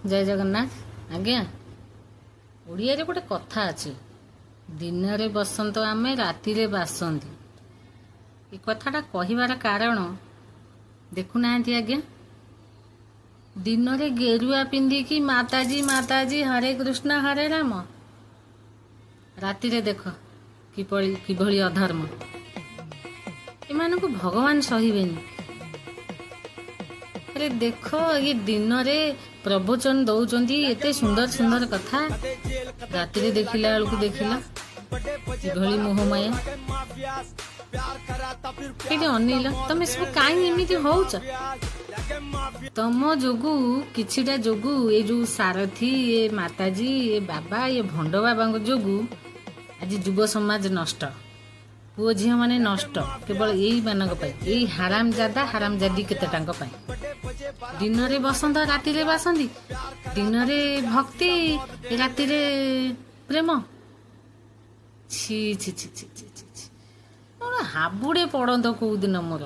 जय जगन्नाथ। आज्ञा ओडिया रे गोटे कथा अच्छी, दिन रे बसंत आमे राति रे बासंती। ये कथाटा कहबार कारण देखुना आज्ञा, दिन रे गेरुआ पिंधिकी माताजी माताजी हरे कृष्ण हरे राम, राति रे देख किभली अधर्म। एमानकु भगवान सहिबेनी। अरे देख ये दिन रे प्रवचन दौचंदी एते सुंदर सुंदर कथा, राति रे देखिला बेलकु देखिला किभली मोहमाया। ये अनिल तमे सब काई एमिति होउछ? तम जोगु किछिटा जोगु ए जो सारथी ए माताजी ए बाबा ए भंड बाबा जोगु आज युव समाज नष्ट, पुओ झी माने नष्ट केवल यही मानक यही हरामजादी केतेटांक पाई। दिन रे बसंत राति रे बासंती, दिन रे भक्ति राति रे प्रेम। छी छी छी छी छी छी मोर हाबुड़े पड़ंत को दिन मोर।